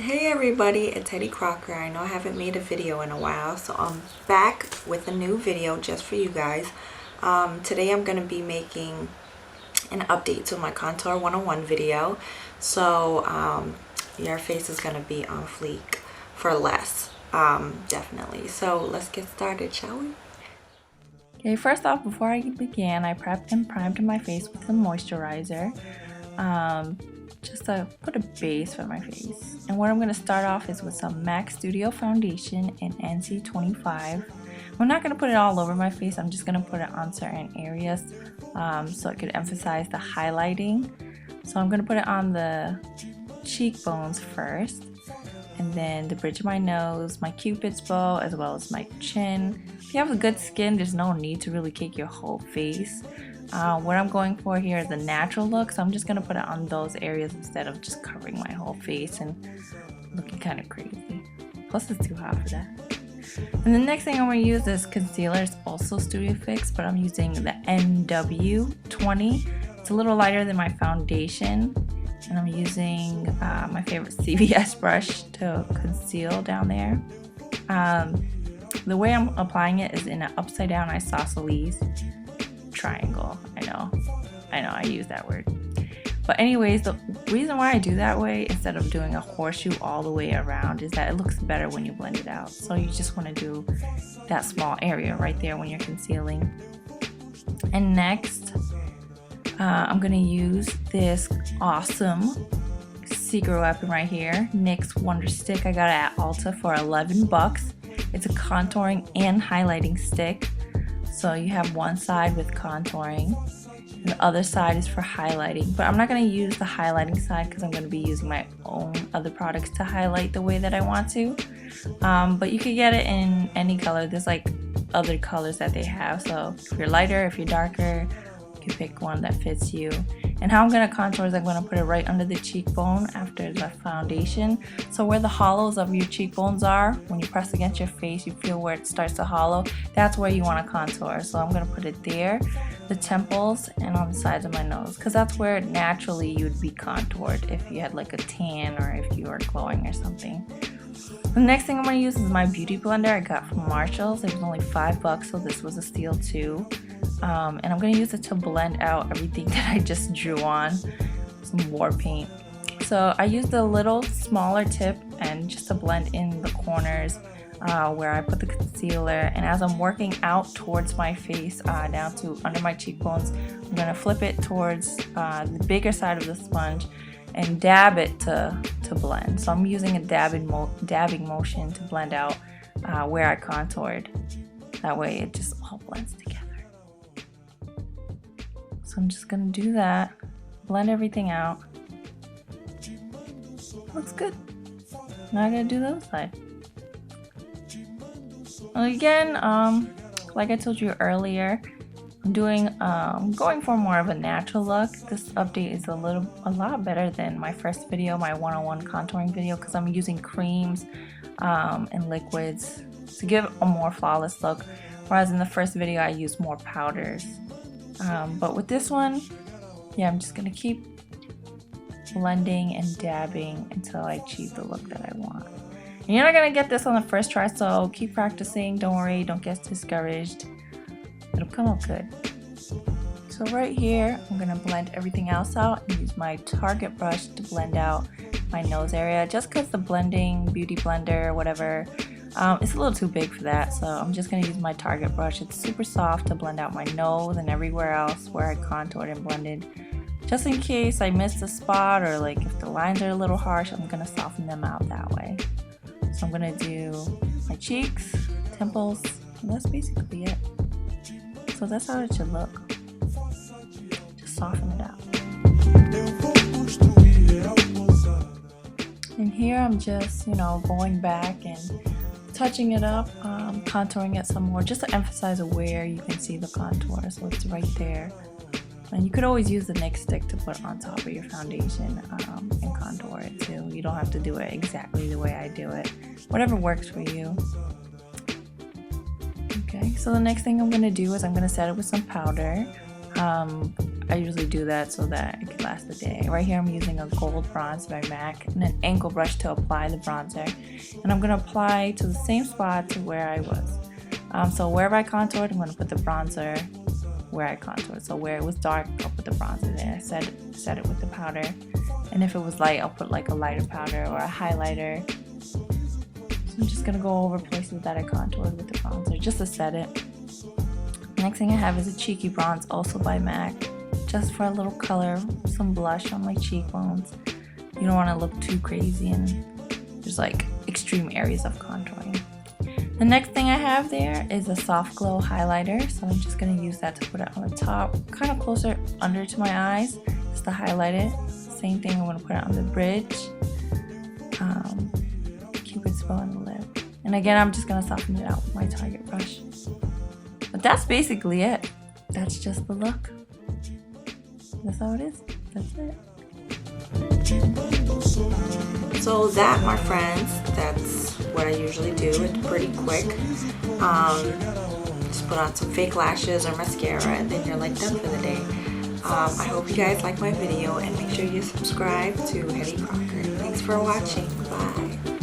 Hey everybody, it's Eddie Crocker. I know I haven't made a video in a while, so I'm back with a new video just for you guys. Today I'm going to be making an update to my Contour 101 video. So your face is going to be on fleek for less, definitely. So let's get started, shall we? Okay, first off, before I began, I prepped and primed my face with some moisturizer. Just to put a base for my face. And what I'm going to start off is with some MAC Studio Foundation in NC25. I'm not going to put it all over my face, I'm just going to put it on certain areas so it could emphasize the highlighting. So I'm going to put it on the cheekbones first, and then the bridge of my nose, my cupid's bow, as well as my chin. If you have a good skin, there's no need to really cake your whole face. What I'm going for here is a natural look, so I'm just going to put it on those areas instead of just covering my whole face and looking kind of crazy. Plus it's too hot for that. And the next thing I'm going to use is concealer. It's also Studio Fix, but I'm using the NW20. It's a little lighter than my foundation, and I'm using my favorite CVS brush to conceal down there. The way I'm applying it is in an upside down isosceles triangle. I know I use that word, but anyways, the reason why I do that way instead of doing a horseshoe all the way around is that it looks better when you blend it out. So you just want to do that small area right there when you're concealing. And next I'm gonna use this awesome secret weapon right here, NYX Wonderstick. I got it at Ulta for 11 bucks. It's a contouring and highlighting stick. So you have one side with contouring and the other side is for highlighting, but I'm not going to use the highlighting side because I'm going to be using my own other products to highlight the way that I want to. But you could get it in any color. There's like other colors that they have, so if you're lighter, if you're darker, you can pick one that fits you. And how I'm going to contour is I'm going to put it right under the cheekbone after the foundation. So where the hollows of your cheekbones are, when you press against your face, you feel where it starts to hollow. That's where you want to contour. So I'm going to put it there, the temples, and on the sides of my nose, because that's where naturally you would be contoured if you had like a tan or if you were glowing or something. The next thing I'm going to use is my beauty blender I got from Marshall's. It was only 5 bucks, so this was a steal too. And I'm going to use it to blend out everything that I just drew on, some war paint. So I used a little smaller tip and just to blend in the corners where I put the concealer. And as I'm working out towards my face, down to under my cheekbones, I'm going to flip it towards the bigger side of the sponge and dab it to blend. So I'm using a dabbing motion to blend out where I contoured. That way it just all blends together. So I'm just gonna do that, blend everything out. Looks good. Now I gotta do the other side. Well, again, like I told you earlier, I'm going for more of a natural look. This update is a lot better than my first video, my 101 contouring video, because I'm using creams and liquids to give a more flawless look, whereas in the first video I used more powders. But with this one, yeah, I'm just gonna keep blending and dabbing until I achieve the look that I want. And you're not gonna get this on the first try, so keep practicing. Don't worry, don't get discouraged. It'll come out good. So right here, I'm gonna blend everything else out and use my Target brush to blend out my nose area, just because the blending beauty blender, whatever, it's a little too big for that, so I'm just going to use my Target brush. It's super soft to blend out my nose and everywhere else where I contoured and blended. Just in case I missed a spot or like if the lines are a little harsh, I'm going to soften them out that way. So I'm going to do my cheeks, temples, and that's basically it. So that's how it should look. Just soften it out. And here I'm just, going back and touching it up, contouring it some more just to emphasize where you can see the contour, so it's right there. And you could always use the NYX stick to put on top of your foundation and contour it too. You don't have to do it exactly the way I do it. Whatever works for you. Okay, so the next thing I'm going to do is I'm going to set it with some powder. I usually do that so that it can last the day. Right here I'm using a gold bronze by MAC and an angle brush to apply the bronzer. And I'm going to apply to the same spot to where I was. So wherever I contoured, I'm going to put the bronzer where I contoured. So where it was dark, I'll put the bronzer there. Set it with the powder. And if it was light, I'll put like a lighter powder or a highlighter. So I'm just going to go over places that I contoured with the bronzer just to set it. Next thing I have is a cheeky bronze, also by MAC, just for a little color, some blush on my cheekbones. You don't want to look too crazy and there's like extreme areas of contouring. The next thing I have there is a soft glow highlighter, so I'm just going to use that to put it on the top, kind of closer under to my eyes, just to highlight it. Same thing, I'm going to put it on the bridge, Cupid's bow on the lip. And again, I'm just going to soften it out with my Target brush. But that's basically it. That's just the look. That's how it is. That's it. So that, my friends, that's what I usually do. It's pretty quick. Just put on some fake lashes or mascara and then you're like done for the day. I hope you guys like my video and make sure you subscribe to Hetty Crocker. Thanks for watching. Bye.